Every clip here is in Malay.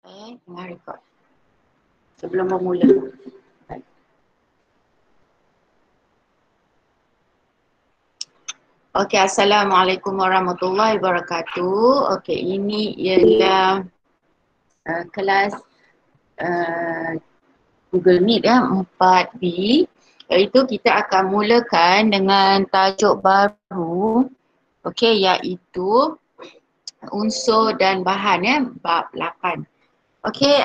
Tengah rekod. Sebelum bermula. Baik. Okey, Assalamualaikum warahmatullahi wabarakatuh. Okey, ini ialah kelas Google Meet 4B. Iaitu kita akan mulakan dengan tajuk baru. Okey, iaitu unsur dan bahan bab 8. Okey,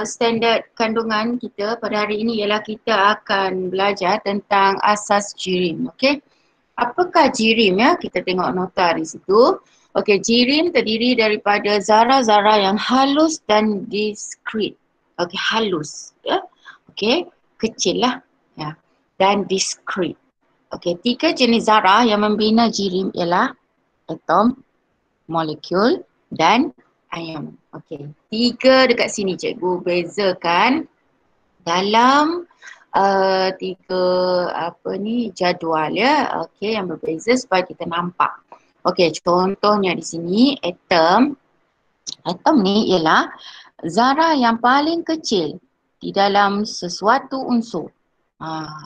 standard kandungan kita pada hari ini ialah kita akan belajar tentang asas jirim. Okey, apakah jirim Kita tengok nota di situ. Okey, jirim terdiri daripada zarah-zarah yang halus dan diskrit. Okey, halus Okey, kecil ya. Dan diskrit. Okey, 3 jenis zarah yang membina jirim ialah atom, molekul dan ion. Okey, 3 dekat sini cikgu bezakan dalam 3 jadual okey, yang berbeza supaya kita nampak. Okey, contohnya di sini atom. Atom ni ialah zarah yang paling kecil di dalam sesuatu unsur.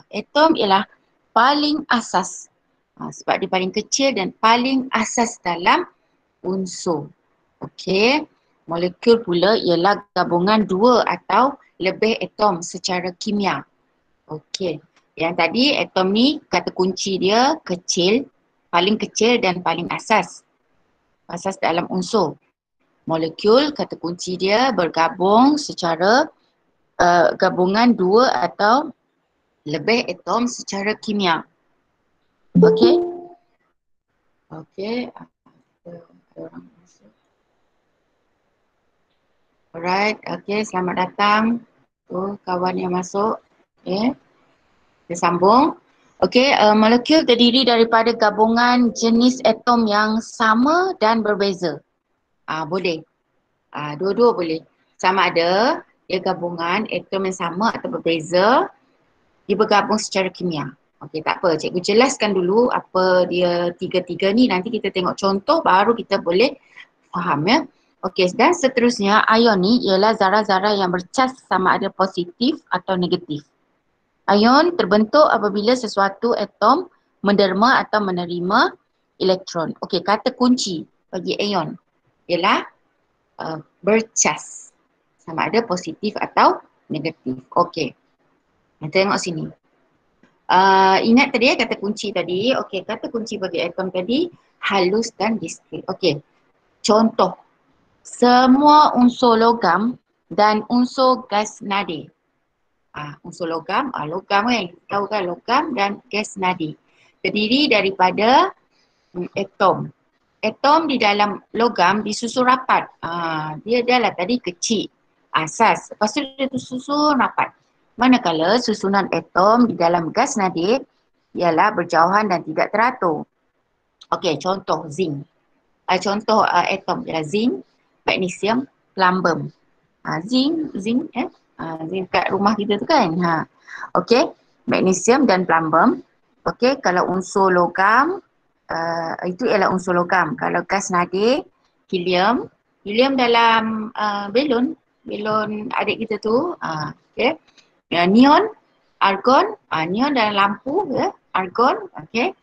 Atom ialah paling asas. Sebab dia paling kecil dan paling asas dalam unsur. Okey, molekul pula ialah gabungan 2 atau lebih atom secara kimia. Okey, yang tadi atom ni kata kunci dia kecil, paling kecil dan paling asas. Asas dalam unsur. Molekul kata kunci dia bergabung secara gabungan 2 atau lebih atom secara kimia. Okey. Okey. Alright, okey, selamat datang kawan yang masuk. Okey, kita sambung. Okey, molekul terdiri daripada gabungan jenis atom yang sama dan berbeza. Boleh. Dua-dua boleh. Sama ada dia gabungan atom yang sama atau berbeza, dia bergabung secara kimia. Okey, tak apa. Cikgu jelaskan dulu apa dia tiga-tiga ni. Nanti kita tengok contoh baru kita boleh faham Okey, dan seterusnya ion ni ialah zarah-zarah yang bercas sama ada positif atau negatif. Ion terbentuk apabila sesuatu atom menderma atau menerima elektron. Okey, kata kunci bagi ion ialah bercas sama ada positif atau negatif. Okey, kita tengok sini. Ingat tadi kata kunci tadi. Okey, kata kunci bagi atom tadi halus dan diskrit. Okey, contoh. Semua unsur logam dan unsur gas nadir. Unsur logam, logam tahu kan logam dan gas nadir. Terdiri daripada atom. Atom di dalam logam disusun rapat. Dia adalah tadi kecil, asas. Lepas tu dia susun rapat. Manakala susunan atom di dalam gas nadir ialah berjauhan dan tidak teratur. Okey, contoh zinc. Contoh atom ialah zinc, magnesium, plumbum. Zinc kat rumah kita tu kan. Okey, magnesium dan plumbum. Okey, kalau unsur logam, itu ialah unsur logam. Kalau gas nadir, helium. Helium dalam belon adik kita tu. Okey. Neon, argon. Neon dalam lampu, argon. Okey.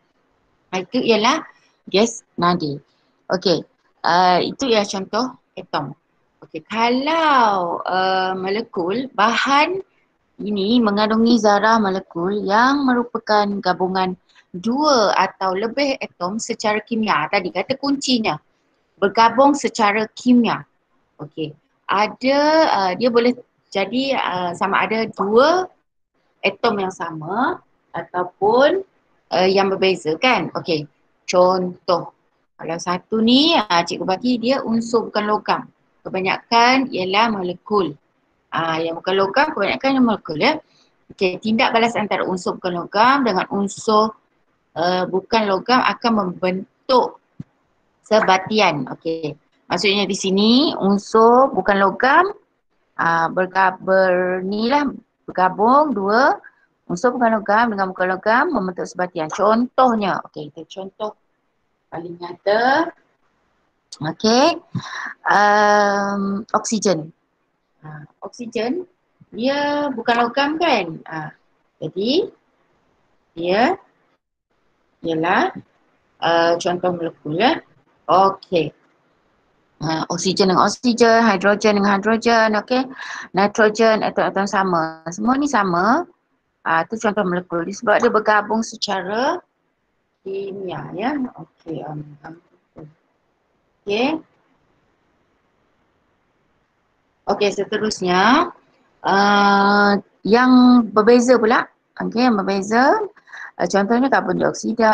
Itu ialah gas nadir. Okey. Itu ialah contoh atom. Okey, kalau molekul, bahan ini mengandungi zarah molekul yang merupakan gabungan 2 atau lebih atom secara kimia. Tadi kata kuncinya bergabung secara kimia. Okey, ada dia boleh jadi sama ada 2 atom yang sama ataupun yang berbeza kan. Okey, contoh. Kalau satu ni cikgu bagi dia unsur bukan logam. Kebanyakan ialah molekul. Yang bukan logam kebanyakan yang molekul Okey, tindak balas antara unsur bukan logam dengan unsur bukan logam akan membentuk sebatian. Okey. Maksudnya di sini unsur bukan logam bergabung 2 unsur bukan logam dengan bukan logam membentuk sebatian. Contohnya, okey, kita contoh paling nyata. Okey. Oksigen. Oksigen dia bukan logam kan? Jadi dia ialah contoh molekul ya. Okey. Oksigen dengan oksigen, hidrogen dengan hidrogen, okey. Nitrogen, atom-atom sama. Semua ni sama. Itu contoh molekul. Sebab dia bergabung secara kimia ya. Okey. Okey. Okey, seterusnya yang berbeza pula. Okey, yang berbeza. Contohnya karbon dioksida,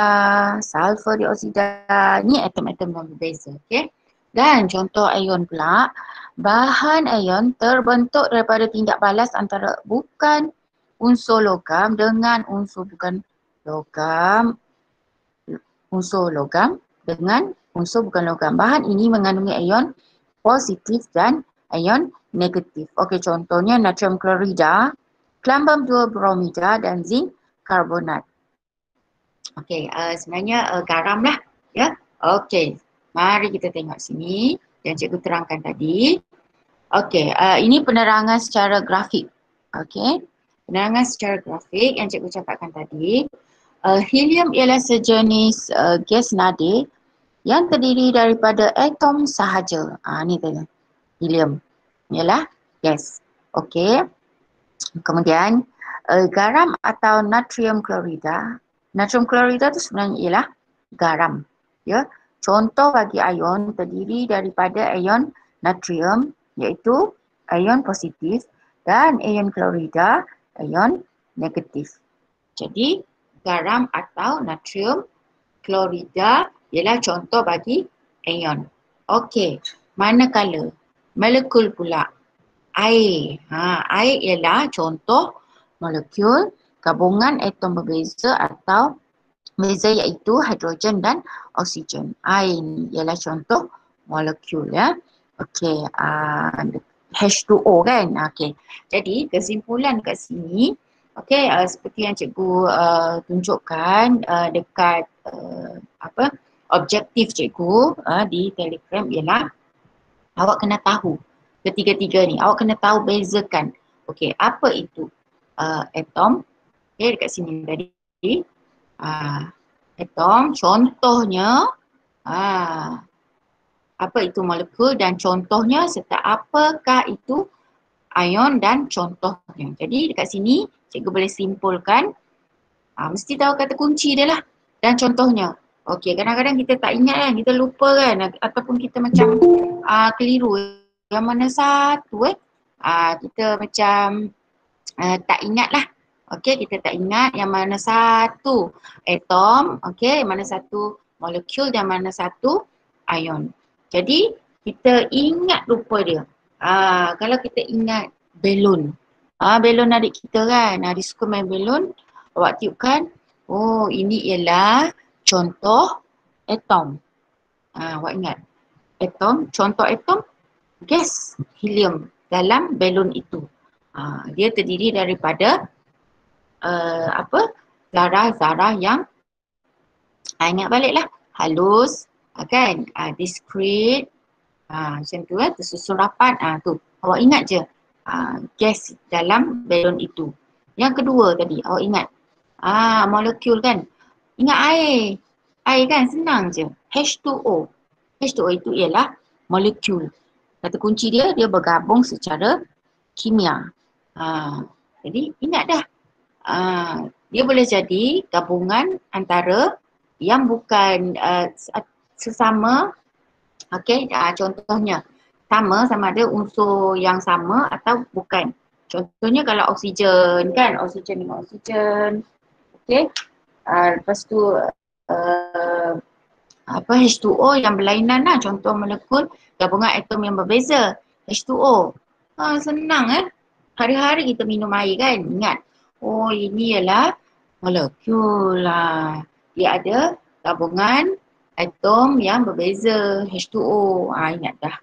sulfur dioksida. Ni atom-atom yang berbeza. Okey. Dan contoh ion pula, bahan ion terbentuk daripada tindak balas antara bukan unsur logam dengan unsur bukan logam, unsur logam dengan unsur bukan logam. Bahan ini mengandungi ion positif dan ion negatif. Okey, contohnya natrium klorida, kelambang 2 bromida dan zinc karbonat. Okey, sebenarnya garam lah ya. Okey, mari kita tengok sini yang cikgu terangkan tadi. Okey, ini penerangan secara grafik. Okey, penerangan secara grafik yang cikgu cakapkan tadi. Helium ialah sejenis gas nadir yang terdiri daripada atom sahaja. Ni tadi, helium ialah gas. Okey, kemudian garam atau natrium klorida. Natrium klorida tu sebenarnya ialah garam. Ya, contoh bagi ion terdiri daripada ion natrium iaitu ion positif dan ion klorida ion negatif. Jadi garam atau natrium klorida ialah contoh bagi ion. Okey, manakala molekul pula air. Air ialah contoh molekul gabungan atom berbeza atau beza iaitu hidrogen dan oksigen. Air ni ialah contoh molekul ya. Okey, H2O kan. Okey. Jadi kesimpulan kat sini, okey, seperti yang cikgu tunjukkan dekat objektif cikgu di Telegram ialah awak kena tahu ketiga-tiga ni. Awak kena tahu bezakan. Okey, apa itu atom? Okey, dekat sini tadi. Atom, contohnya apa itu molekul dan contohnya serta apakah itu ion dan contohnya. Jadi dekat sini cikgu boleh simpulkan mesti tahu kata kunci dia lah dan contohnya. Okey, kadang-kadang kita tak ingat kan, kita lupa kan ataupun kita macam keliru. Yang mana satu kita macam tak ingat lah. Okey, kita tak ingat yang mana satu atom, okey, yang mana satu molekul dan mana satu ion. Jadi kita ingat rupa dia. Kalau kita ingat belon. Belon adik kita kan, dia suka main belon. Awak tiupkan, oh ini ialah contoh atom. Awak ingat atom, contoh atom gas helium dalam belon itu. Dia terdiri daripada zarah-zarah yang ingat baliklah halus kan, discrete macam tu tersusun rapat tu awak ingat je gas dalam belon itu. Yang kedua tadi awak ingat molekul kan, ingat air kan senang je, H2O. H2O itu ialah molekul. Kata kunci dia bergabung secara kimia. Jadi ingat dah. Dia boleh jadi gabungan antara yang bukan sesama. Okey, contohnya sama ada unsur yang sama atau bukan. Contohnya kalau oksigen kan, oksigen dengan oksigen. Okey. Lepas tu H2O yang berlainan lah, contoh molekul gabungan atom yang berbeza. H2O. Senang hari-hari kita minum air kan, ingat. Oh ini ialah molekul lah. Dia ada gabungan atom yang berbeza, H2O. Ingat dah.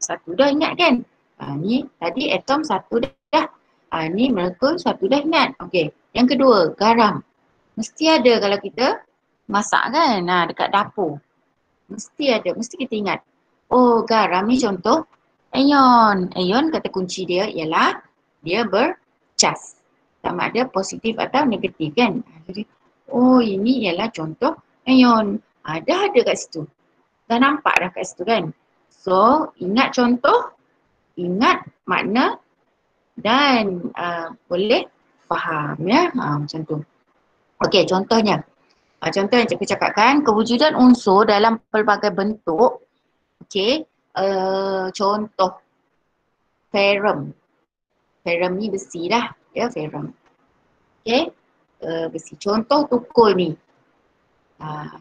Satu dah ingat kan? Ni tadi atom satu dah. Ni molekul satu dah ingat. Okey. Yang kedua, garam. Mesti ada kalau kita masak kan, dekat dapur. Mesti ada, mesti kita ingat. Oh garam ni contoh ion. Ion kata kunci dia ialah dia bercas. Sama ada positif atau negatif kan. Jadi, oh ini ialah contoh ion. Dah ada kat situ. Dah nampak dah kat situ kan. So, ingat contoh, ingat makna dan boleh faham ya. Macam tu. Okey, contohnya. Contoh yang cikgu cakapkan, kewujudan unsur dalam pelbagai bentuk. Okey, contoh ferrum. Ferrum ni besi dah, ya ferrum. Okey, besi. Contoh tukul ni.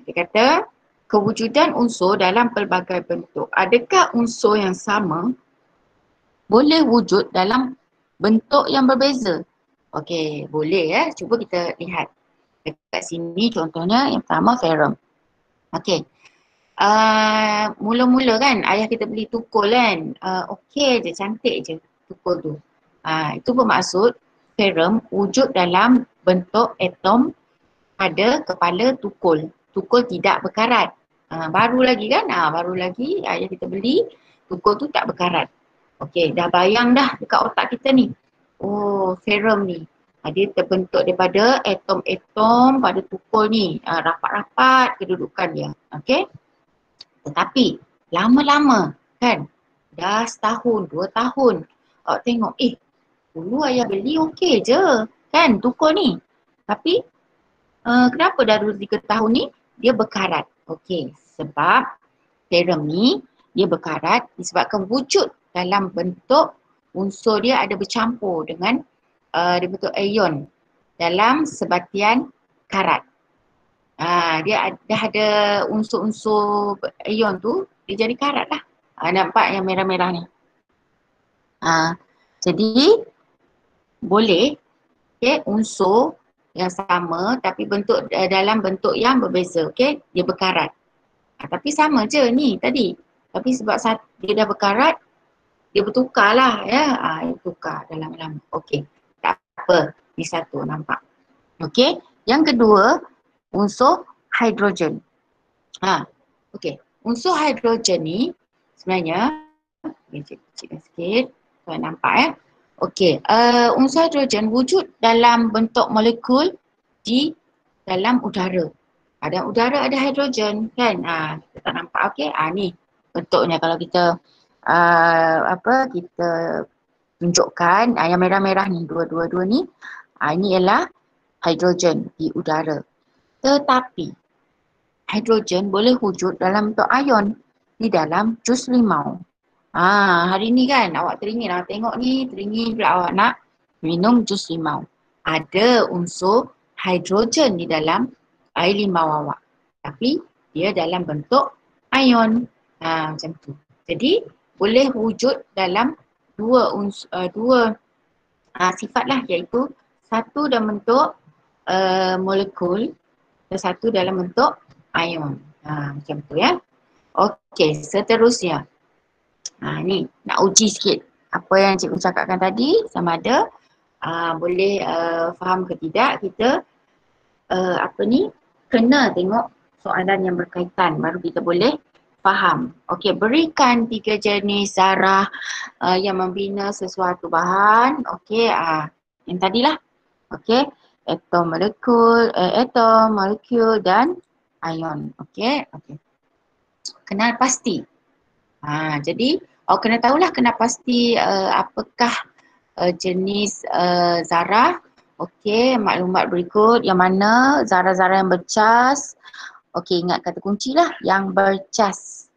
Dia kata, kewujudan unsur dalam pelbagai bentuk. Adakah unsur yang sama boleh wujud dalam bentuk yang berbeza? Okey, boleh ya. Cuba kita lihat. Dekat sini contohnya yang pertama ferrum. Okey. Mula-mula kan ayah kita beli tukul kan. Okey je, cantik je tukul tu. Itu bermaksud ferrum wujud dalam bentuk atom pada kepala tukul. Tukul tidak berkarat. Baru lagi kan? Baru lagi ayah kita beli tukul tu tak berkarat. Okey, dah bayang dah dekat otak kita ni. Oh, ferrum ni. Dia terbentuk daripada atom-atom pada tukul ni. Rapat-rapat kedudukan dia. Okey. Tetapi lama-lama kan, dah setahun, 2 tahun, awak tengok, dulu ayah beli okey je kan tukul ni. Tapi kenapa dah 2-3 tahun ni dia berkarat? Okey, sebab ferrum ni dia berkarat disebabkan wujud dalam bentuk unsur dia ada bercampur dengan dia bentuk ion dalam sebatian karat. Dia dah ada unsur-unsur ion tu, dia jadi karat lah. Nampak yang merah-merah ni. Jadi boleh unsur yang sama tapi bentuk dalam bentuk yang berbeza. Okay? Dia berkarat. Tapi sama je ni tadi. Tapi sebab dia dah berkarat, dia bertukar lah ya. Dia tukar dalam lama. Okey. Tak apa. Ni satu nampak. Okey. Yang kedua, unsur hidrogen. Okey. Unsur hidrogen ni sebenarnya, kecilkan sikit. Tuan nampak ya. Okey. Unsur hidrogen wujud dalam bentuk molekul di dalam udara. Ada udara, ada hidrogen kan. Kita tak nampak. Okey. Ni bentuknya kalau kita kita tunjukkan yang merah-merah ni, dua-dua ni. Ini ialah hidrogen di udara. Tetapi hidrogen boleh wujud dalam bentuk ion di dalam jus limau. Hari ni kan awak teringin awak tengok ni, teringin pula awak nak minum jus limau. Ada unsur hidrogen di dalam air limau awak. Tapi dia dalam bentuk ion. Macam tu. Jadi boleh wujud dalam dua sifat lah, iaitu satu dalam bentuk molekul dan satu dalam bentuk ion. Macam tu ya. Okey, seterusnya. Ni nak uji sikit apa yang cikgu cakapkan tadi, sama ada boleh faham ke tidak. Kita kena tengok soalan yang berkaitan baru kita boleh faham. Okey, berikan 3 jenis zarah yang membina sesuatu bahan. Okey, yang tadilah. Okey, atom, molekul dan ion. Okey. Kenal pasti. Jadi awak kena tahulah kenal pasti apakah jenis zarah. Okey, maklumat berikut. Yang mana zarah-zarah yang bercas. Okey, ingat kata kunci lah. Yang bercas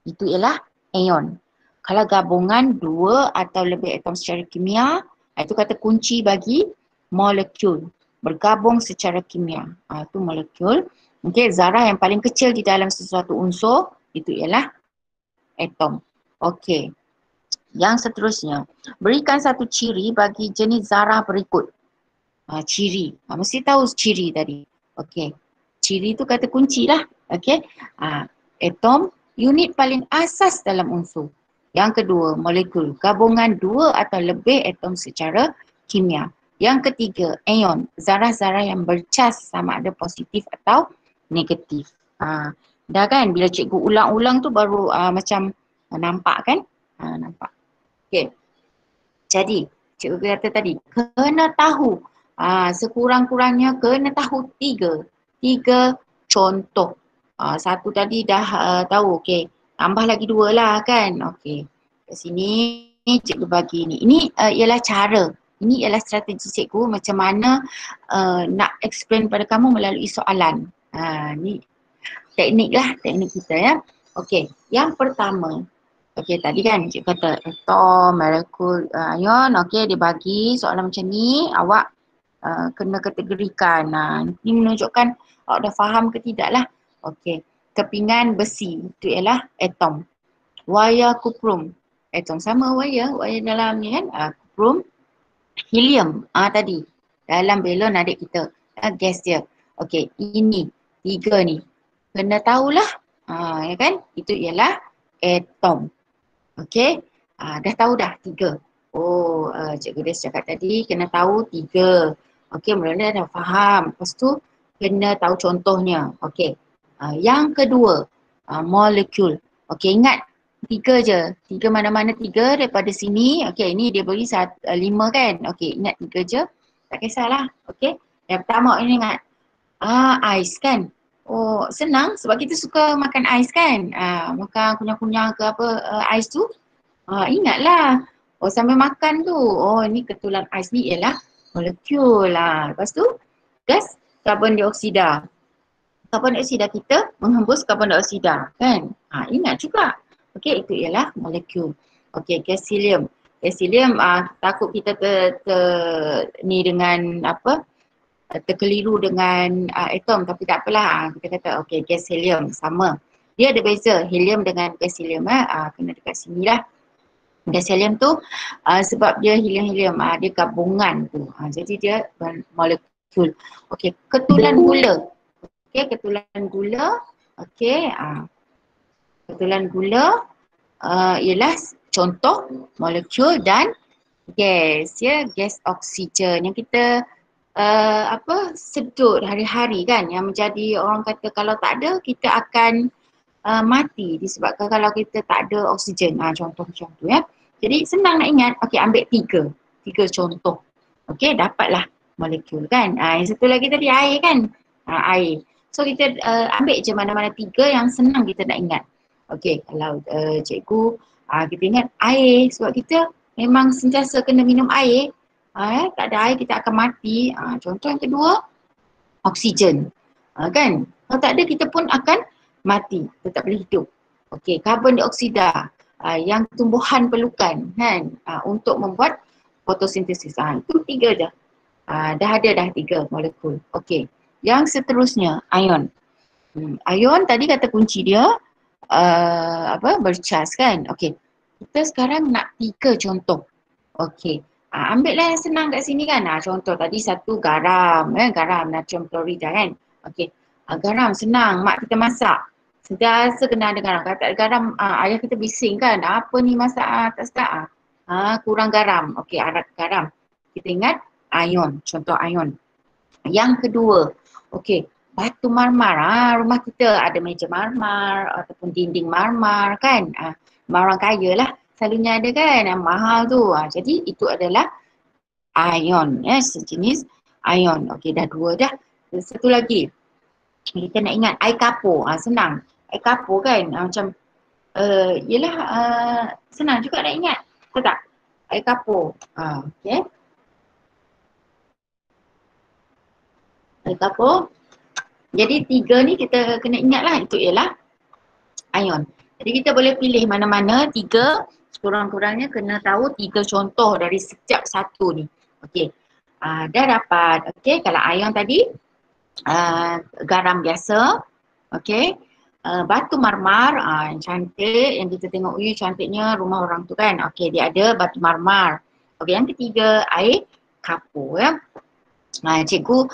itu ialah ion. Kalau gabungan 2 atau lebih atom secara kimia, itu kata kunci bagi molekul. Bergabung secara kimia. Itu molekul. Okey, zarah yang paling kecil di dalam sesuatu unsur itu ialah atom. Okey. Yang seterusnya, berikan satu ciri bagi jenis zarah berikut. Ciri. Mesti tahu ciri tadi. Okey. Ciri tu kata kunci lah. Okey. Atom, unit paling asas dalam unsur. Yang kedua, molekul. Gabungan 2 atau lebih atom secara kimia. Yang ketiga, ion. Zarah-zarah yang bercas sama ada positif atau negatif. Dah kan? Bila cikgu ulang-ulang tu baru macam nampak kan? Nampak. Okey. Jadi, cikgu kata tadi, kena tahu. Sekurang-kurangnya kena tahu tiga contoh. Satu tadi dah tahu, okey. Tambah lagi 2 lah kan. Okey. Kat sini cikgu bagi ni. Ini ialah cara. Ini ialah strategi cikgu macam mana nak explain pada kamu melalui soalan. Ni teknik lah, teknik kita ya. Okey, yang pertama. Okey, tadi kan cikgu kata atom, molekul, ion. Okey, dia bagi soalan macam ni, awak kena kategorikan. Ini menunjukkan awak dah faham ke tidak lah. Okey, kepingan besi, itu ialah atom. Wayar kuprum, atom sama wayar dalam ni kan, kuprum. Helium, tadi, dalam belon adik kita, gas dia. Okey, ini, 3 ni. Kena tahulah, ya kan, itu ialah atom. Okey, dah tahu dah 3. Oh, cikgu dah cakap tadi kena tahu 3. Okey, mula-mula dah faham. Lepas tu kena tahu contohnya. Okey, yang kedua, molekul. Okey, ingat 3 je. 3 mana-mana 3 daripada sini. Okey, ini dia beri 5 kan. Okey, ingat 3 je. Tak kisahlah. Okey, yang pertama ini ingat. Ais kan. Oh, senang sebab kita suka makan ais kan. Makan kunyah-kunyah ke apa ais tu. Ingatlah. Oh, sambil makan tu. Oh, ni ketulan ais ni ialah molekul lah. Lepas tu gas karbon dioksida. Karbon dioksida kita menghembus karbon dioksida kan. Ingat juga. Okey, itu ialah molekul. Okey, gas helium. Gas helium takut kita ni dengan apa? Terkeliru dengan atom, tapi tak apalah, kita kata okey, gas helium sama. Dia ada beza helium dengan gas helium, kena dekat sini lah. Gas helium tu sebab dia helium-helium, dia gabungan tu, jadi dia molekul. Okey, ketulan gula. Okey, ketulan gula. Okey, ketulan gula ialah contoh molekul dan gas, ya, gas oksigen yang kita sedut hari-hari kan, yang menjadi orang kata kalau tak ada kita akan mati disebabkan kalau kita tak ada oksigen. Contoh macam tu ya. Jadi senang nak ingat. Okey, ambil 3 contoh. Okey, dapatlah molekul kan. Yang satu lagi tadi air kan. Air. So kita ambil je mana-mana 3 yang senang kita nak ingat. Okey, kalau cikgu kita ingat air sebab kita memang sentiasa kena minum air. Tak ada air kita akan mati. Contoh yang kedua, oksigen. Kan? Kalau tak ada kita pun akan mati. Kita tak boleh hidup. Okey, karbon dioksida yang tumbuhan perlukan kan untuk membuat fotosintesis. Itu 3 je. Dah ada dah 3 molekul. Okey. Yang seterusnya, ion. Ion tadi kata kunci dia bercas kan. Okey. Kita sekarang nak 3 contoh. Okey. Ambil lah yang senang kat sini kan. Contoh tadi satu garam, garam natrium klorida kan. Okey, garam senang, mak kita masak. Sentiasa kena ada garam. Kalau tak ada garam, ayah kita bising kan. Apa ni masak tak sedap. Kurang garam. Okey, arat garam. Kita ingat ion, contoh ion. Yang kedua, okey, batu marmar. Rumah kita ada meja marmar ataupun dinding marmar kan. Orang kaya lah. Selalunya ada kan yang mahal tu. Jadi itu adalah ion, sejenis ion. Okey, dah 2 dah. Satu lagi. Kita nak ingat air kapur. Senang. Air kapur kan macam yelah senang juga nak ingat. Betul tak? Air kapur. Okey. Air kapur. Jadi 3 ni kita kena ingat lah. Itu ialah ion. Jadi kita boleh pilih mana-mana 3. Kurang-kurangnya kena tahu 3 contoh dari setiap satu ni. Okey. Dah dapat. Okey, kalau ion tadi garam biasa. Okey. Batu marmar yang cantik, yang kita tengok cantiknya rumah orang tu kan. Okey, dia ada batu marmar. Okey, yang ketiga air kapur ya. Cikgu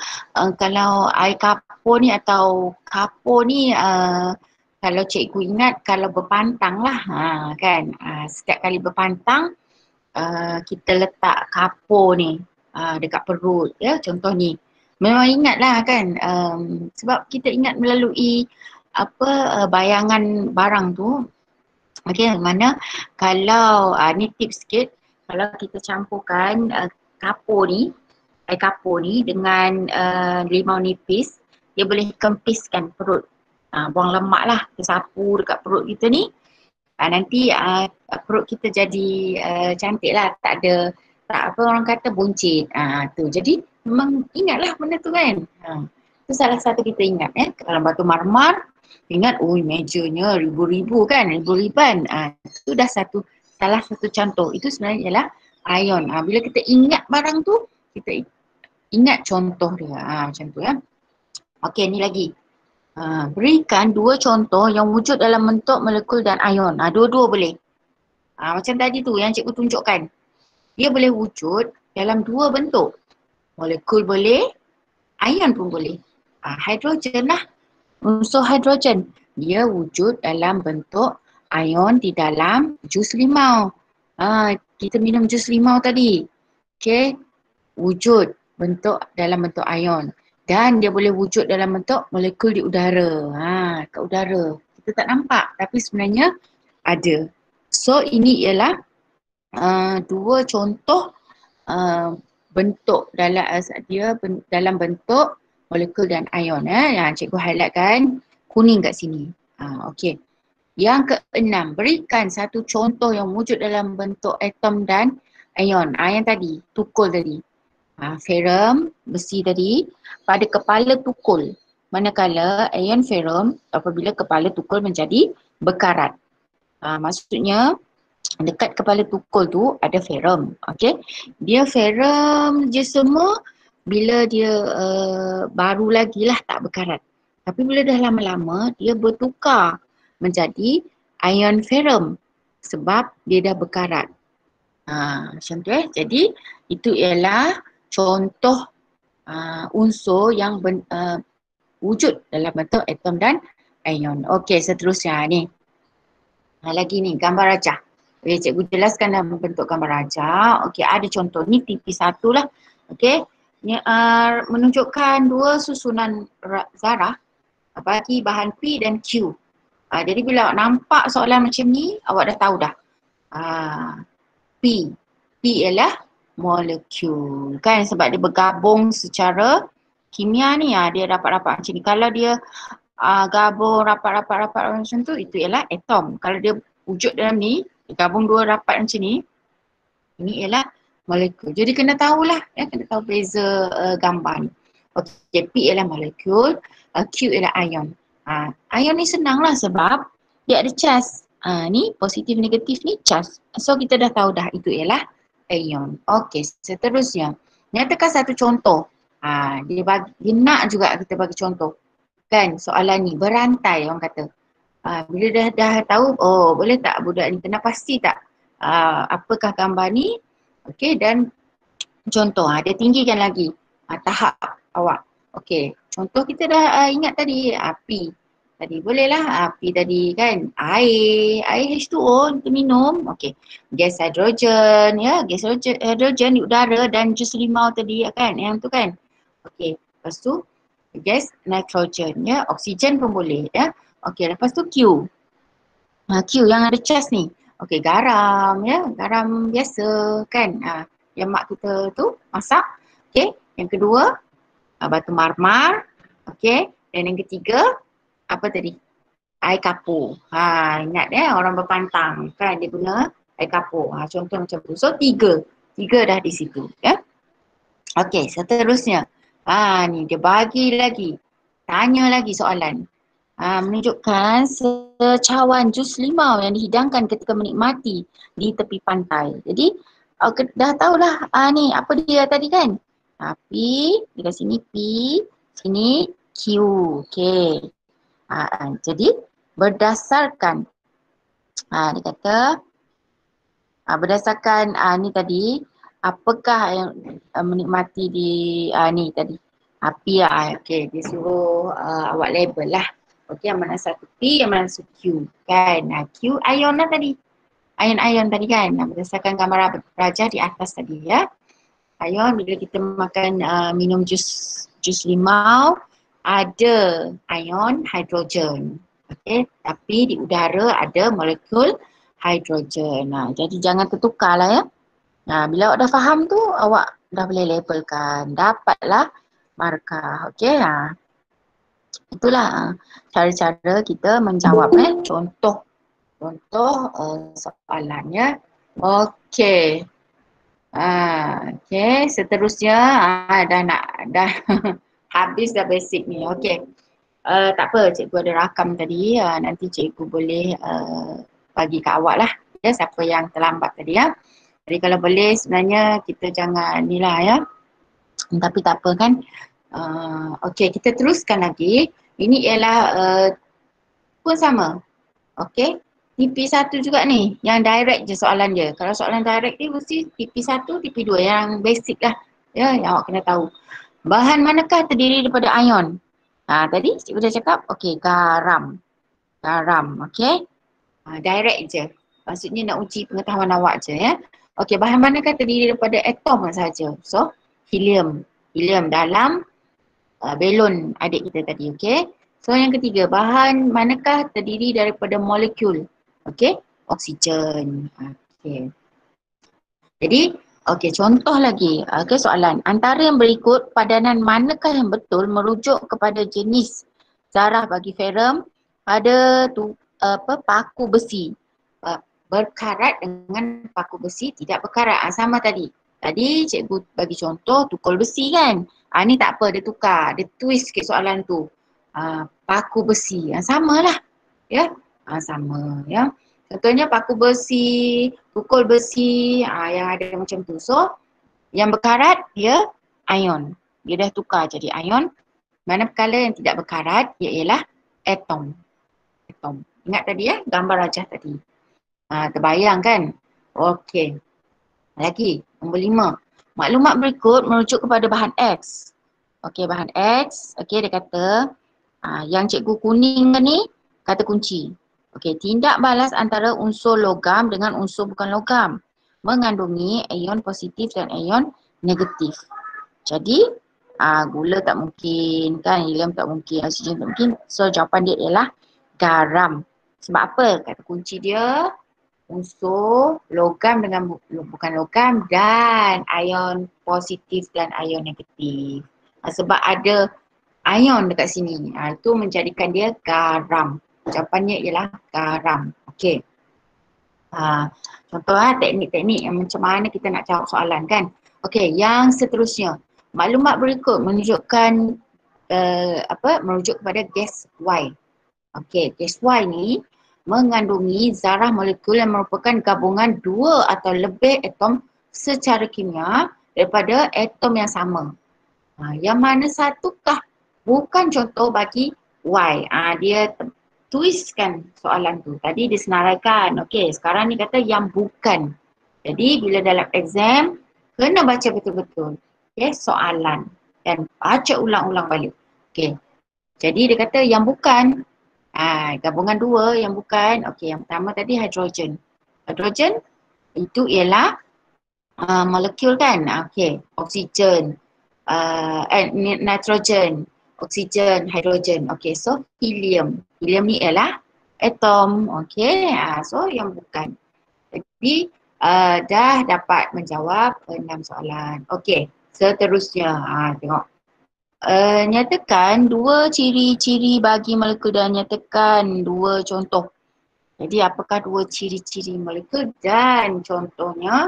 kalau air kapur ni atau kapur ni kalau cikgu ingat kalau berpantang lah kan, setiap kali berpantang kita letak kapur ni dekat perut ya, contoh ni. Memang ingatlah kan sebab kita ingat melalui bayangan barang tu. Okey, mana kalau ni tips sikit, kalau kita campurkan kapur ni, air kapur ni dengan limau nipis, dia boleh kempiskan perut. Buang lemak lah, kita sapu dekat perut kita ni. Nanti perut kita jadi cantik lah, tak ada, tak apa orang kata buncit. Tu. Jadi memang ingatlah benda tu kan. Tu salah satu kita ingat kalau batu marmar, ingat mejanya ribu-ribu kan, ribu-riban. Itu dah salah satu contoh. Itu sebenarnya ialah ion. Bila kita ingat barang tu, kita ingat contoh dia. Macam tu ya. Okey, ni lagi. Berikan dua contoh yang wujud dalam bentuk molekul dan ion. Dua-dua boleh. Macam tadi tu yang cikgu tunjukkan. Dia boleh wujud dalam dua bentuk. Molekul boleh, ion pun boleh. Hidrogen lah. Unsur hidrogen. Dia wujud dalam bentuk ion di dalam jus limau. Kita minum jus limau tadi. Okey. Wujud dalam bentuk ion. Dan dia boleh wujud dalam bentuk molekul di udara. Kat udara. Kita tak nampak tapi sebenarnya ada. So ini ialah dua contoh bentuk dalam bentuk molekul dan ion. Yang cikgu highlightkan kuning kat sini. Okey. Yang keenam, berikan satu contoh yang wujud dalam bentuk atom dan ion. Yang tadi, tukul tadi. Ferrum, besi tadi, pada kepala tukul. Manakala ion ferrum apabila kepala tukul menjadi berkarat. Maksudnya dekat kepala tukul tu ada ferrum. Okey. Dia ferrum je semua bila dia baru lagi lah tak berkarat. Tapi bila dah lama-lama dia bertukar menjadi ion ferrum sebab dia dah berkarat. Macam tu Jadi itu ialah contoh unsur yang wujud dalam bentuk atom dan ion. Okey, seterusnya ni. Lagi ni gambar rajah. Cikgu jelaskan dalam bentuk gambar rajah. Okey, ada contoh ni TP1 lah. Okey. Menunjukkan dua susunan zarah bagi bahan P dan Q. Jadi bila awak nampak soalan macam ni, awak dah tahu dah. P ialah molekul kan, sebab dia bergabung secara kimia ni dia rapat-rapat macam ni. Kalau dia gabung rapat-rapat macam tu, itu ialah atom. Kalau dia wujud dalam ni, gabung dua rapat macam ni, ini ialah molekul. Jadi kena tahulah, kena tahu beza gambar ni. Okey, P ialah molekul, Q ialah ion. Ion ni senang lah sebab dia ada charge. Ni positif negatif ni charge. So kita dah tahu dah itu ialah ion. Okey, seterusnya. Nyatakan satu contoh. Dia nak juga kita bagi contoh. Kan soalan ni berantai orang kata. Bila dah tahu, boleh tak budak ni kena pasti tak apakah gambar ni. Okey, dan contoh. Dia tinggikan lagi tahap awak. Okey, contoh kita dah ingat tadi api. Tadi bolehlah api tadi kan, air H2O kita minum. Okey, gas hidrogen gas hidrogen di udara dan jus limau tadi kan, yang tu kan. Okey, lepas tu gas nitrogen oksigen pun boleh Okey, lepas tu Q. Q yang ada charge ni. Okey, garam garam biasa kan. Yang mak kita tu masak. Okey, yang kedua batu marmar. Okey, dan yang ketiga apa tadi? Air kapur. Ingat orang berpantang kan dia guna air kapur. Contoh macam tu. So tiga dah di situ Okey, seterusnya. Ni dia bagi lagi. Tanya lagi soalan. Menunjukkan secawan jus limau yang dihidangkan ketika menikmati di tepi pantai. Jadi dah tahulah ni apa dia tadi kan. P, dekat sini P, sini Q. Okey. Jadi berdasarkan dia kata berdasarkan ni tadi, apakah yang menikmati di ni tadi api okey, dia suruh awak label lah. Okey, yang mana satu P, yang mana satu Q kan. Q ion lah tadi, ion tadi kan, berdasarkan gambar rajah di atas tadi ion. Bila kita makan minum jus limau, ada ion hidrogen. Okey, tapi di udara ada molekul hidrogen. Jadi jangan tertukarlah Bila awak dah faham tu, awak dah boleh labelkan. Dapatlah markah. Okey. Itulah cara-cara kita menjawab contoh soalannya. Okey. Okey, seterusnya dah habis dah basic ni. Okey. Tak apa, cikgu ada rakam tadi. Nanti cikgu boleh bagi kat awak lah. Ya, siapa yang terlambat tadi ya. Jadi kalau boleh sebenarnya kita jangan ni lah ya. Tapi tak apa kan. Okey, kita teruskan lagi. Ini ialah pun sama. Okey. TP1 juga ni, yang direct je soalan dia. Kalau soalan direct ni mesti TP1, TP2 yang basic lah. Ya, yang awak kena tahu. Bahan manakah terdiri daripada ion? Tadi cikgu dah cakap, okey, garam. Garam, okey. Direct je. Maksudnya nak uji pengetahuan awak je ya. Okey, bahan manakah terdiri daripada atom saja? So, helium. Helium dalam belon adik kita tadi, okey. So, yang ketiga, bahan manakah terdiri daripada molekul? Okey, oksigen. Okey. Jadi, okey, contoh lagi. Okey, soalan. Antara yang berikut, padanan manakah yang betul merujuk kepada jenis zarah bagi ferrum pada paku besi? Berkarat dengan paku besi tidak berkarat. Sama tadi. Tadi cikgu bagi contoh tukul besi kan. Ni tak apa, dia tukar. Dia twist sikit soalan tu. Paku besi. Sama lah. Ya. Sama ya. Contohnya paku besi, tukul besi, yang ada macam tu. So, yang berkarat dia ion. Dia dah tukar jadi ion. Manakala yang tidak berkarat dia ialah atom. Atom. Ingat tadi ya, gambar rajah tadi. Terbayang kan? Okey. Lagi, nombor 5. Maklumat berikut merujuk kepada bahan X. Okey, bahan X. Okey, dia kata yang cikgu kuning ni kata kunci. Okey, tindak balas antara unsur logam dengan unsur bukan logam mengandungi ion positif dan ion negatif. Jadi, gula tak mungkin kan, helium tak mungkin, oksigen tak mungkin. So, jawapan dia ialah garam. Sebab apa? Kata kunci dia unsur logam dengan bukan logam dan ion positif dan ion negatif. Sebab ada ion dekat sini. Itu menjadikan dia garam. Jawapannya ialah garam. Okey. Contoh teknik-teknik yang macam mana kita nak jawab soalan kan. Okey, yang seterusnya. Maklumat berikut menunjukkan merujuk kepada gas Y. Okey, gas Y ni mengandungi zarah molekul yang merupakan gabungan dua atau lebih atom secara kimia daripada atom yang sama. Yang mana satukah bukan contoh bagi Y. Dia twistkan soalan tu. Tadi dia senaraikan. Okey, sekarang ni kata yang bukan. Jadi bila dalam exam, kena baca betul-betul. Okey, soalan. Dan baca ulang-ulang balik. Okey. Jadi dia kata yang bukan. Gabungan dua yang bukan. Okey, yang pertama tadi hidrogen. Hidrogen itu ialah molekul kan. Okey, oksigen. Nitrogen, oksigen, hidrogen. Okey, so helium. Helium ni ialah atom. Okey, so yang bukan. Jadi dah dapat menjawab 6 soalan. Okey, seterusnya. Tengok. Nyatakan dua ciri-ciri bagi molekul dan nyatakan dua contoh. Jadi apakah dua ciri-ciri molekul dan contohnya?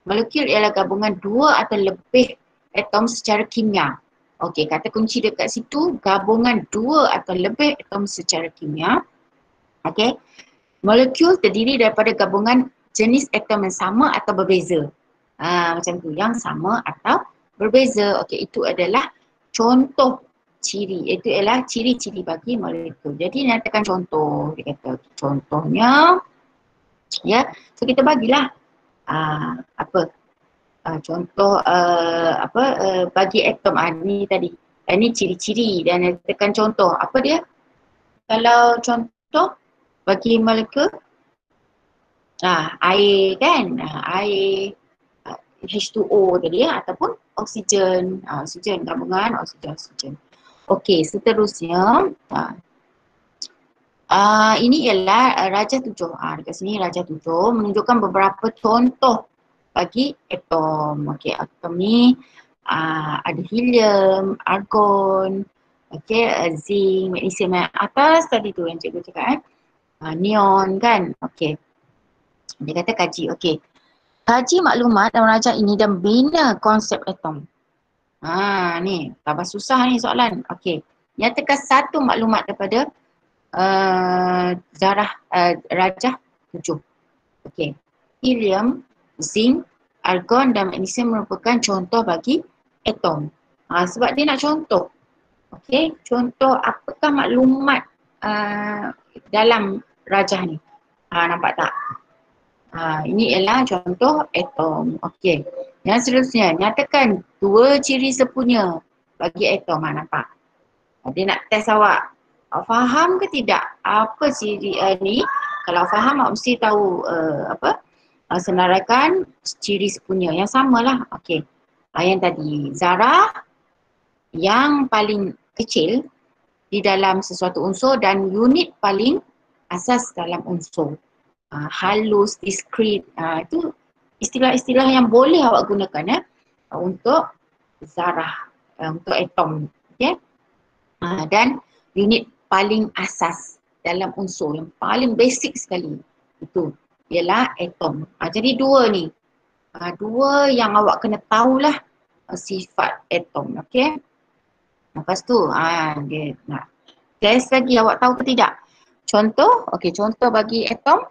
Molekul ialah gabungan dua atau lebih atom secara kimia. Okey, kata kunci dekat situ gabungan dua atau lebih atom secara kimia. Okey. Molekul terdiri daripada gabungan jenis atom yang sama atau berbeza. Macam tu, yang sama atau berbeza. Okey, itu adalah contoh ciri. Itu adalah ciri-ciri bagi molekul. Jadi nyatakan contoh. Dia kata contohnya ya. So kita bagilah contoh bagi atom ni tadi. Ini ciri-ciri dan nyatakan contoh. Apa dia? Kalau contoh bagi molekul air kan, air H2O tadi ya, ataupun oksigen, oksigen gabungan oksigen. Okey, seterusnya ini ialah Rajah 7. Dekat sini Rajah 7 menunjukkan beberapa contoh bagi atom. Okey, atom ni ada helium, argon, okey, zinc, magnesium yang atas tadi tu yang cikgu cakap neon kan. Okey. Dia kata kaji. Okey. Kaji maklumat dalam rajah ini dan bina konsep atom. Ni tambah susah ni soalan. Okey. Nyatakan satu maklumat daripada zarah rajah 7. Okey. Helium, zinc, argon dan magnesium merupakan contoh bagi atom. Sebab dia nak contoh. Okey, contoh apakah maklumat dalam rajah ni. Nampak tak? Ini ialah contoh atom. Okey. Yang seterusnya, nyatakan 2 ciri sepunya bagi atom. Nampak? Dia nak test awak. Awak faham ke tidak? Apa ciri ni? Kalau faham, awak mesti tahu senaraikan ciri sepunya. Yang samalah. Okey. Yang tadi, zarah yang paling kecil di dalam sesuatu unsur dan unit paling asas dalam unsur. Halus, diskret, itu istilah-istilah yang boleh awak gunakan untuk zarah, untuk atom. Okay? Dan unit paling asas dalam unsur yang paling basic sekali itu ialah atom. Jadi dua ni, dua yang awak kena tahulah sifat atom. Okay? Lepas tu dia nak test lagi, awak tahu ke tidak? Contoh, contoh bagi atom,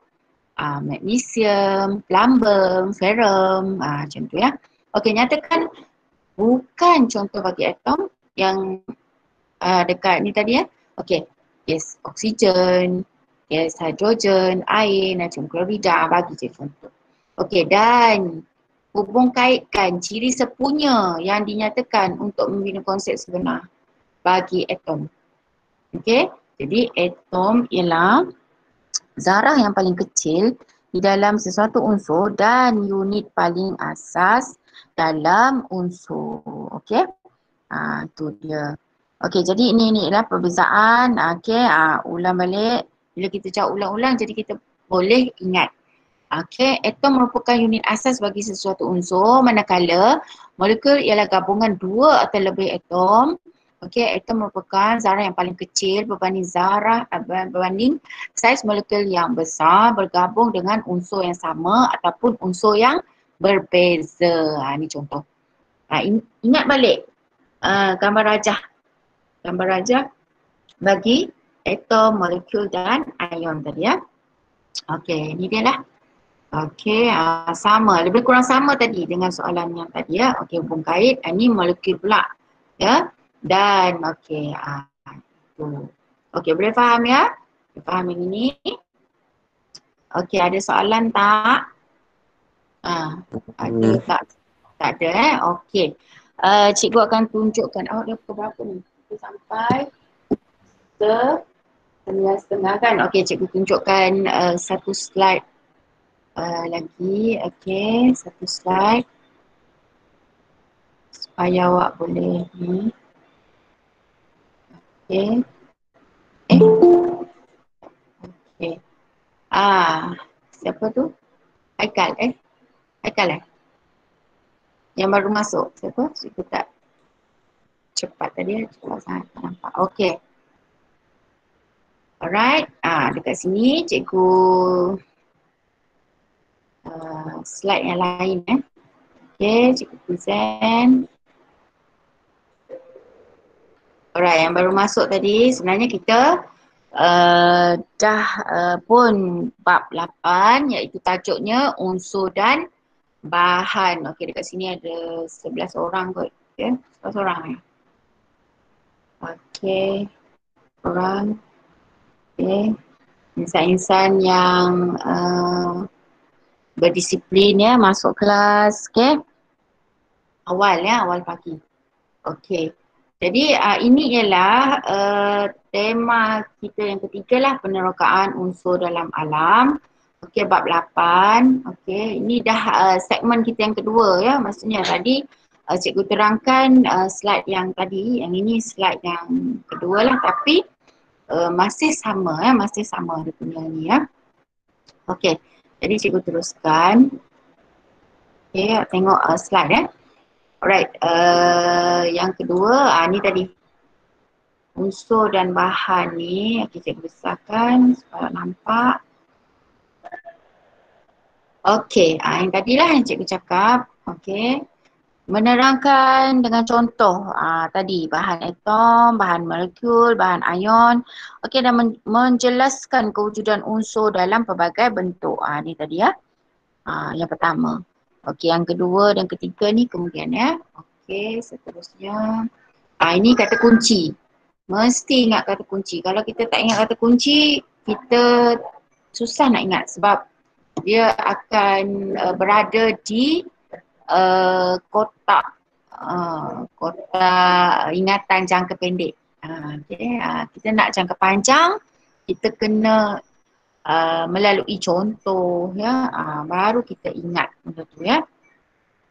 magnesium, plumbum, ferrum, macam tu ya. Okey, nyatakan bukan contoh bagi atom yang dekat ni tadi ya. Okey, gas oksigen, gas hidrogen, air, natrium klorida, bagi je contoh. Okey, dan hubung kaitkan ciri sepunya yang dinyatakan untuk membina konsep sebenar bagi atom. Okey, jadi atom ialah zarah yang paling kecil di dalam sesuatu unsur dan unit paling asas dalam unsur. Okey. Tu dia. Okey, jadi ini ialah perbezaan. Okey, ulang balik. Bila kita jawab ulang-ulang jadi kita boleh ingat. Okey, atom merupakan unit asas bagi sesuatu unsur manakala molekul ialah gabungan dua atau lebih atom. Okey, atom merupakan zarah yang paling kecil berbanding saiz molekul yang besar bergabung dengan unsur yang sama ataupun unsur yang berbeza. Ini contoh. Ingat balik gambar rajah. Gambar rajah bagi atom, molekul dan ion tadi ya. Okey, ini dia lah. Okey, sama. Lebih kurang sama tadi dengan soalan yang tadi ya. Okey, hubung kait. Ini molekul pula. Ya. Dan okey, tu. Okey, boleh faham ya? Boleh faham yang ini? Okey, ada soalan tak? Ada tak? Tak ada Okey. Cikgu akan tunjukkan. Dah pukul berapa ni? Kita sampai ke 9:30 kan? Okey, cikgu tunjukkan satu slide lagi. Okey, satu slide. Supaya awak boleh ni. Okey. Okey. Siapa tu? Haikal Haikal yang baru masuk. Siapa? Cikgu tak cepat tadi. Cepat sangat tak nampak. Okey. Alright. Dekat sini cikgu slide yang lain Okey, cikgu present. Alright, yang baru masuk tadi sebenarnya kita dah pun bab 8 iaitu tajuknya unsur dan bahan. Okey, dekat sini ada 11 orang kot. Okey, 11 orang Okey, orang. Okey, insan-insan yang berdisiplin ya, masuk kelas. Okey, awal pagi. Okey. Jadi ini ialah tema kita yang ketiga lah, penerokaan unsur dalam alam. Okey, bab 8. Okey, ini dah segmen kita yang kedua ya. Maksudnya tadi cikgu terangkan slide yang tadi, yang ini slide yang kedua lah, tapi masih sama masih sama dia punya ni ya. Okey, jadi cikgu teruskan. Okay, tengok slide Alright, yang kedua, ni tadi unsur dan bahan ni. Okay, cikgu besarkan supaya nampak. Okay, yang tadilah yang cikgu cakap. Okay, menerangkan dengan contoh tadi bahan atom, bahan molekul, bahan ion. Okay, dan menjelaskan kewujudan unsur dalam pelbagai bentuk. Ni tadi yang pertama. Okay, yang kedua dan ketiga ni kemudian Okay, seterusnya. Ini kata kunci. Mesti ingat kata kunci. Kalau kita tak ingat kata kunci, kita susah nak ingat sebab dia akan berada di kotak ingatan jangka pendek. Okay. Kita nak jangka panjang, kita kena melalui contoh baru kita ingat benda tu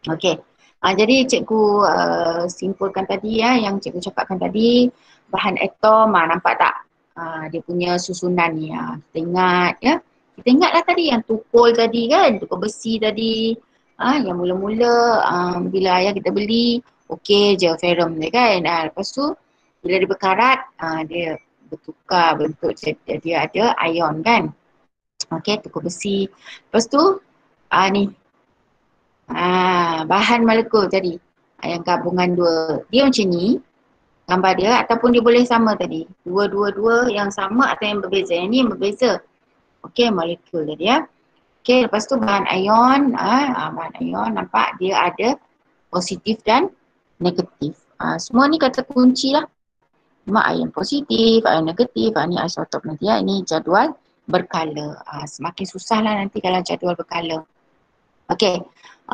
Okey. Jadi cikgu simpulkan tadi yang cikgu cakapkan tadi, bahan atom nampak tak dia punya susunan ni kita ingat Kita ingatlah tadi yang tukul tadi kan, tukul besi tadi. Yang mula-mula bila ayah kita beli okey je ferrum dia kan. Lepas tu bila dia berkarat dia bertukar bentuk, dia ada ion kan. Okey, tukul besi. Lepas tu ni bahan molekul tadi yang gabungan dua, dia macam ni gambar dia, ataupun dia boleh sama tadi, dua yang sama atau yang berbeza. Yang ni yang berbeza. Okey, molekul tadi Okey, lepas tu bahan ion, bahan ion nampak dia ada positif dan negatif. Semua ni kata kunci lah. Cuma ion positif, ion negatif, ni isotop nanti ini jadual berkala. Semakin susah lah nanti kalau jadual berkala. Okey,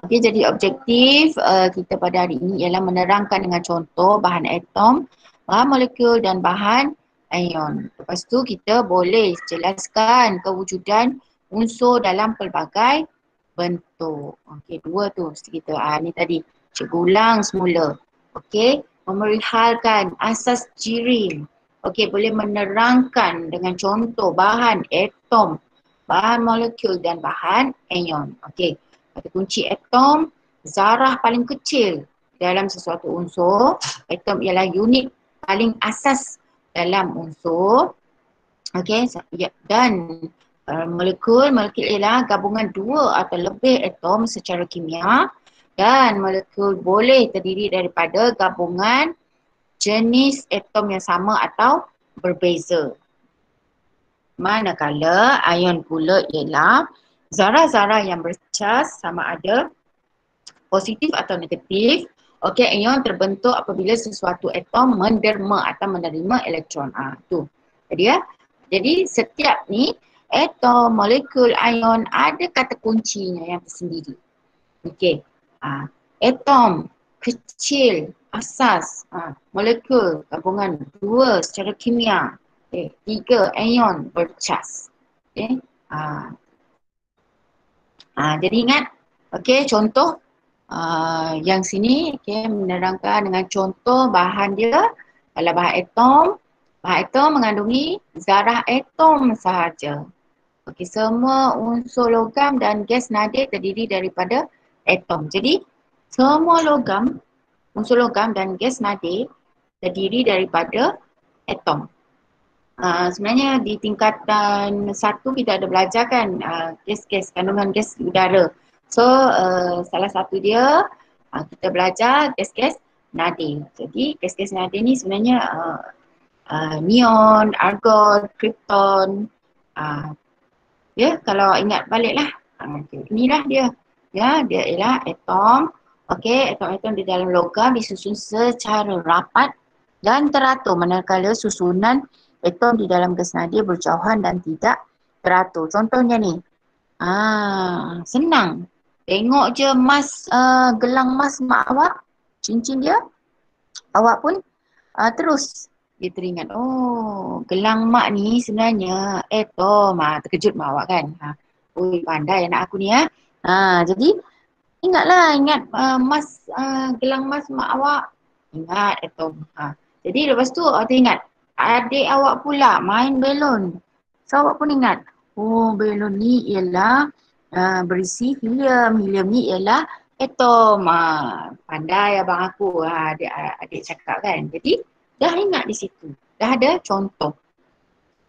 jadi objektif kita pada hari ini ialah menerangkan dengan contoh bahan atom, bahan molekul dan bahan ion. Lepas tu kita boleh jelaskan kewujudan unsur dalam pelbagai bentuk. Okey, dua tu mesti kita. Ni tadi cikgu ulang semula. Okey, memerihalkan asas jirim. Okey, boleh menerangkan dengan contoh bahan atom, bahan molekul dan bahan ion. Okey. Kata kunci atom, zarah paling kecil dalam sesuatu unsur. Atom ialah unit paling asas dalam unsur. Okey, dan molekul ialah gabungan dua atau lebih atom secara kimia, dan molekul boleh terdiri daripada gabungan jenis atom yang sama atau berbeza. Manakala ion pula ialah zarah-zarah yang bercas sama ada positif atau negatif. Okey, ion terbentuk apabila sesuatu atom menderma atau menerima elektron. Tu. Jadi setiap ni atom, molekul, ion ada kata kuncinya yang tersendiri. Okey. Atom kecil, asas, molekul gabungan dua secara kimia. Tiga ion bercas. Okey. Jadi ingat, contoh yang sini menerangkan dengan contoh bahan dia. Kalau bahan atom mengandungi zarah atom sahaja. Semua unsur logam dan gas nadir terdiri daripada atom. Jadi semua unsur logam dan gas nadir terdiri daripada atom. Sebenarnya di tingkatan 1 kita ada belajar kan gas-gas, kandungan gas udara. So salah satu dia kita belajar gas-gas nadir. Jadi gas-gas nadir ni sebenarnya neon, argon, krypton. Kalau ingat baliklah. Inilah dia. Dia ialah atom. Okey, atom-atom di dalam logam disusun secara rapat dan teratur, manakala susunan atom di dalam gas nadir berjauhan dan tidak teratur. Contohnya ni. Senang. Tengok je gelang emas mak awak, cincin dia. Awak pun terus dia teringat, oh gelang mak ni sebenarnya atom. Terkejut mak awak kan. Ui, pandai anak aku ni jadi ingat gelang emas mak awak. Ingat atom. Jadi lepas tu awak teringat, adik awak pula main belon. So awak pun ingat, oh belon ni ialah berisi helium. Helium ni ialah atom. Pandai abang aku, adik cakap kan. Jadi dah ingat di situ. Dah ada contoh.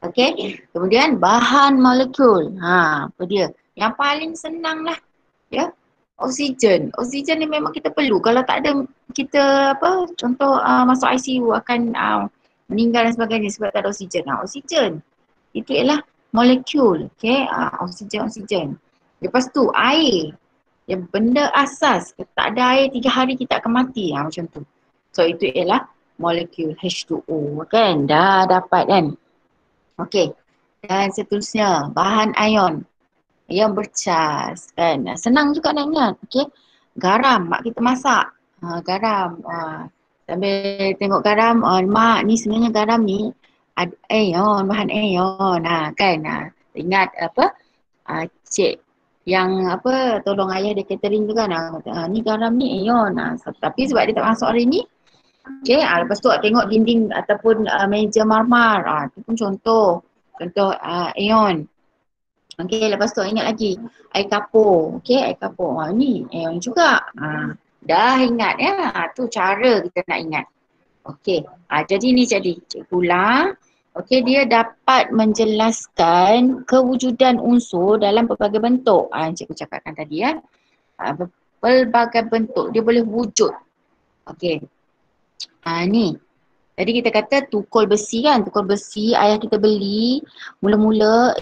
Okey. Kemudian bahan molekul. Apa dia? Yang paling senang lah. Ya. Oksigen. Oksigen ni memang kita perlu. Kalau tak ada kita apa contoh masuk ICU akan meninggal dan sebagainya sebab tak ada oksigen. Oksigen itu ialah molekul. Okey. Oksigen. Lepas tu air. Yang benda asas. Kalau tak ada air 3 hari kita akan mati. Macam tu. So itu ialah molekul H2O. Kan? Dah dapat kan? Okey. Dan seterusnya bahan ion yang bercas kan. Senang juga nak ingat. Okey. Garam, mak kita masak. Garam. Sambil tengok garam, mak ni sebenarnya garam ni ada ion, bahan ion. Kan. Ingat apa? Cik yang apa tolong ayah dia catering tu kan. Ni garam ni ion. Tapi sebab dia tak masuk hari ni. Okey. Lepas tu tengok dinding ataupun meja marmar. Itu pun contoh. Contoh ion. Okey, lepas tu ingat lagi air kapur. Okey, air kapur. Ni ion juga. Dah ingat ya. Tu cara kita nak ingat. Okey. Jadi ni jadi cikgu ulang. Okey, dia dapat menjelaskan kewujudan unsur dalam pelbagai bentuk. Cikgu cakapkan tadi ya. Pelbagai bentuk dia boleh wujud. Okey. Ni. Jadi kita kata tukul besi kan, tukul besi ayah kita beli mula-mula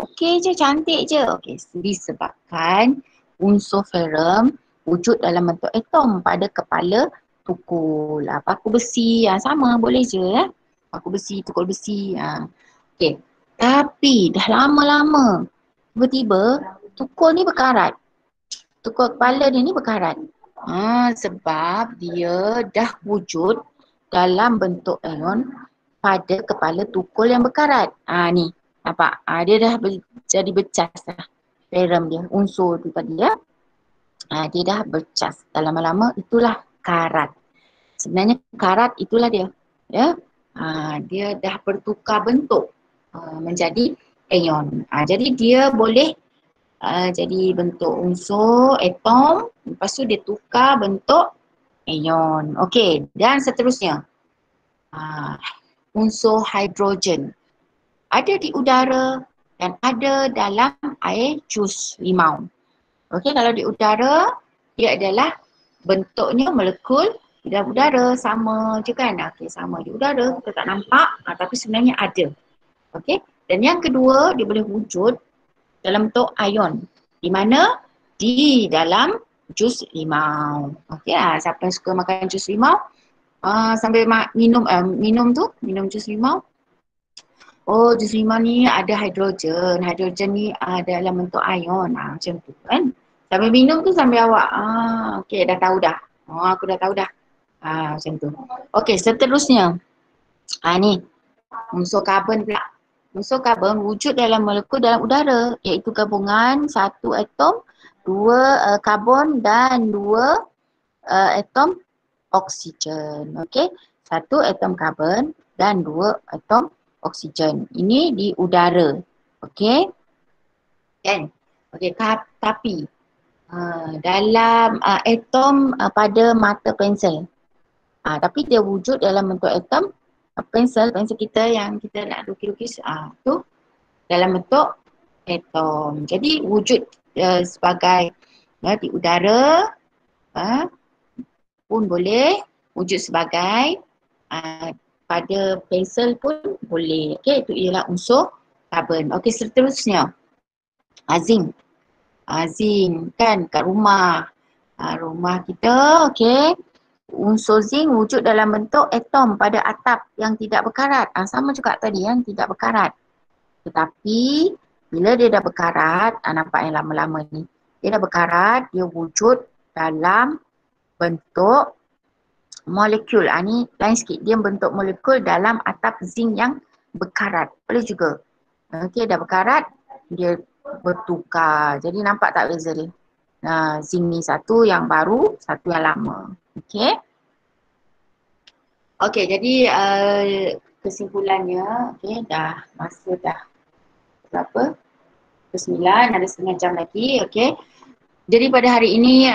okey je, cantik je. Okey, disebabkan unsur ferrum wujud dalam bentuk atom pada kepala tukul. Paku besi sama boleh je ya. Paku besi, tukul besi. Okey. Tapi dah lama-lama tiba-tiba tukul ni berkarat. Tukul kepala dia ni berkarat. Sebab dia dah wujud dalam bentuk ion pada kepala tukul yang berkarat. Ni, nampak? Dia dah jadi bercas dah. Ferrum dia, unsur tu tadi ya. Dia dah bercas. Dah lama-lama itulah karat. Sebenarnya karat itulah dia. Ya. Dia dah bertukar bentuk menjadi ion. Jadi dia boleh jadi bentuk unsur atom. Lepas tu dia tukar bentuk ion. Okey, dan seterusnya. Unsur hidrogen ada di udara dan ada dalam air jus limau. Okey, kalau di udara dia adalah bentuknya molekul di dalam udara sama je kan. Okey, sama di udara kita tak nampak tapi sebenarnya ada. Okey, dan yang kedua dia boleh wujud dalam bentuk ion. Di mana? Di dalam jus limau. Okey, siapa yang suka makan jus limau? Sambil minum jus limau. Jus limau ni ada hidrogen. Hidrogen ni dalam bentuk ion. Macam tu kan. Sambil minum tu sambil awak. Okey, dah tahu dah. Aku dah tahu dah. Macam tu. Okey, seterusnya. Ni. Unsur karbon pula. Unsur karbon wujud dalam molekul dalam udara. Iaitu gabungan satu atom, dua karbon dan dua atom oksigen. Okey. Satu atom karbon dan dua atom oksigen. Ini di udara. Okey. Kan? Okey, tapi dalam atom pada mata pensel. Tapi dia wujud dalam bentuk atom pensel kita yang kita nak lukis-lukis tu dalam bentuk atom. Jadi wujud sebagai di udara pun boleh, wujud sebagai pada pensel pun boleh. Okey, itu ialah unsur karbon. Okey, seterusnya zinc. Zinc kan kat rumah. Rumah kita, okey. Unsur zinc wujud dalam bentuk atom pada atap yang tidak berkarat. Sama juga tadi yang tidak berkarat. Tetapi bila dia dah berkarat, nampak yang lama-lama ni. Dia dah berkarat, dia wujud dalam bentuk molekul. Ni lain sikit. Dia bentuk molekul dalam atap zinc yang berkarat. Boleh juga. Okey, dah berkarat, dia bertukar. Jadi nampak tak beza dia? Zinc ni satu yang baru, satu yang lama. Okey. Okey, jadi kesimpulannya, okey, dah masa dah berapa? Ke-9, ada setengah jam lagi. Okey. Jadi pada hari ini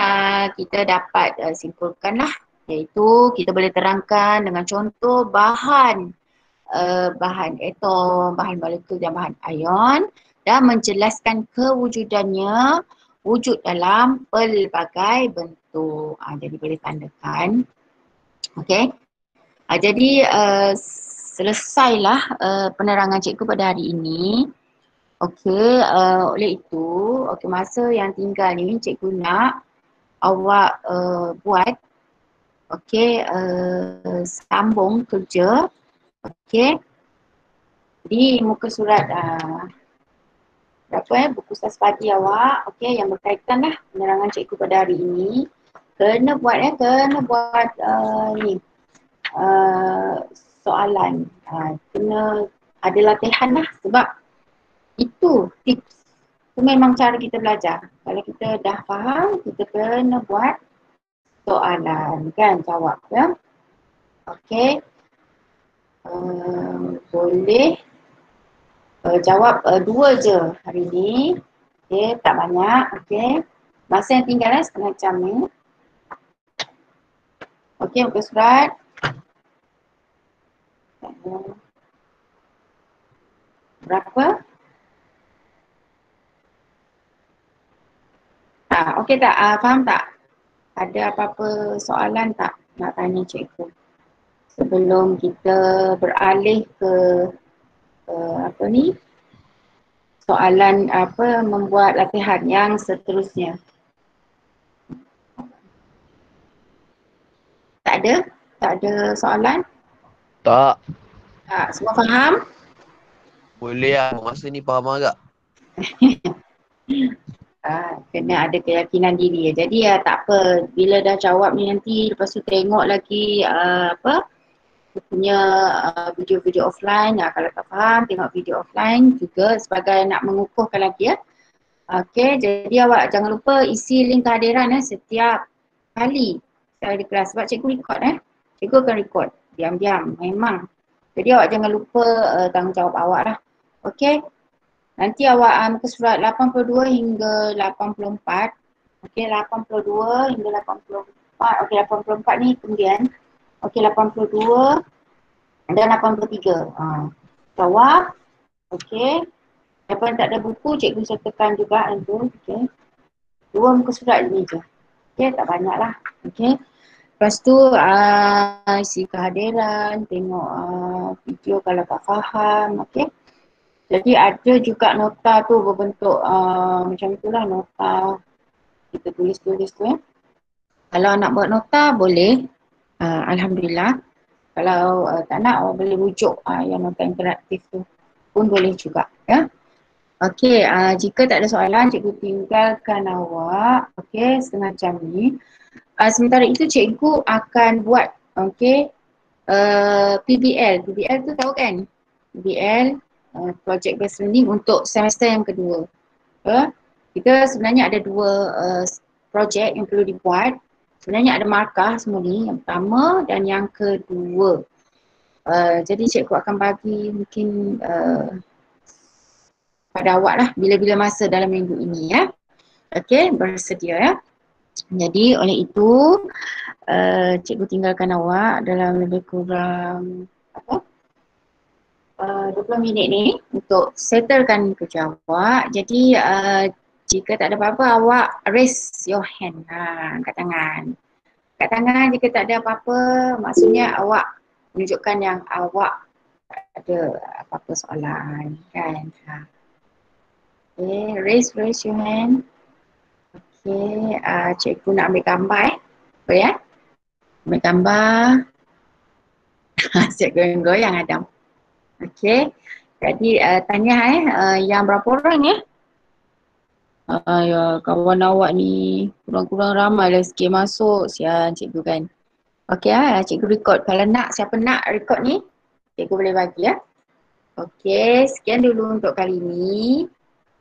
kita dapat simpulkanlah, iaitu kita boleh terangkan dengan contoh bahan bahan atom, bahan molekul dan bahan ion dan menjelaskan kewujudannya wujud dalam pelbagai bentuk. Jadi boleh tandakan. Okey. Jadi selesailah penerangan cikgu pada hari ini. Okey, oleh itu, okey, masa yang tinggal ni cikgu nak awak buat, okey, sambung kerja, okey, di muka surat berapa buku sas pagi awak, okey, yang berkaitan lah penerangan cikgu pada hari ini. Kena buat kena buat ni soalan, kena ada latihan lah sebab itu tips. Itu memang cara kita belajar. Kalau kita dah faham, kita kena buat soalan kan, jawab ya. Okey. Boleh jawab 2 je hari ni. Okey, tak banyak. Okey. Masa yang tinggal setengah jam ni. Okey, muka surat. Berapa? Okey tak? Faham tak? Ada apa-apa soalan tak nak tanya cikgu? Sebelum kita beralih ke apa ni? Soalan apa membuat latihan yang seterusnya. Tak ada? Tak ada soalan? Tak. Tak, semua faham? Boleh lah. Masa ni faham agak. Kena ada keyakinan diri. Jadi tak apa. Bila dah jawab ni nanti lepas tu tengok lagi apa punya video-video offline. Kalau tak faham tengok video offline juga sebagai nak mengukuhkan lagi ya. Okey, jadi awak jangan lupa isi link kehadiran setiap kali saya ada kelas sebab cikgu record Cikgu akan record diam-diam memang. Jadi awak jangan lupa tanggungjawab awak lah. Okey. Nanti awak muka surat 82 hingga 84. Okey, 82 hingga 84. Okey, 84 ni kemudian. Okey, 82 dan 83. Jawab. Okey. Siapa yang tak ada buku, cikgu sertakan juga itu. Okey. 2 muka surat ni je. Okey, tak banyak lah. Okey. Lepas tu isi kehadiran, tengok video kalau tak faham. Okey. Jadi ada juga nota tu berbentuk macam itulah nota. Kita tulis-tulis tu ya. Kalau nak buat nota boleh. Alhamdulillah. Kalau tak nak boleh rujuk yang nota interaktif tu pun boleh juga ya. Okey, jika tak ada soalan cikgu tinggalkan awak. Okey, setengah jam ni. Sementara itu cikgu akan buat PBL. PBL tu tahu kan? PBL project based learning untuk semester yang kedua. Kita sebenarnya ada 2 projek yang perlu dibuat. Sebenarnya ada markah semua ni, yang pertama dan yang kedua. Jadi cikgu akan bagi mungkin pada awak lah bila-bila masa dalam minggu ini ya. Okey, bersedia ya. Jadi oleh itu cikgu tinggalkan awak dalam lebih kurang 20 minit ni untuk settlekan kerja awak. Jadi jika tak ada apa-apa awak raise your hand. Angkat tangan. Angkat tangan jika tak ada apa-apa maksudnya awak menunjukkan yang awak tak ada apa-apa soalan kan. Okay, raise your hand. Okay, cikgu nak ambil gambar Apa ya? Ambil gambar. Cikgu goyang Adam. Okey. Jadi tanya yang berapa orang ya? Ya kawan awak ni kurang-kurang ramai lah sikit masuk. Sian cikgu kan. Okey cikgu record. Kalau nak siapa nak record ni, cikgu boleh bagi ya. Okey, sekian dulu untuk kali ni.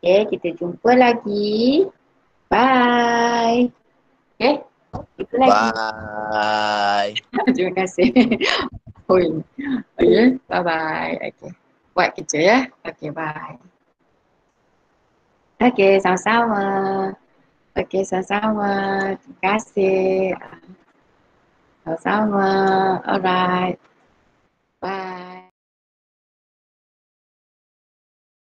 Okey, kita jumpa lagi. Bye. Okey. Jumpa lagi. Bye. Terima kasih. Okay, bye-bye. Okay. Buat kerja ya. Okay, bye. Okay, sama-sama. Okey, sama-sama. Terima kasih. Sama-sama. Alright.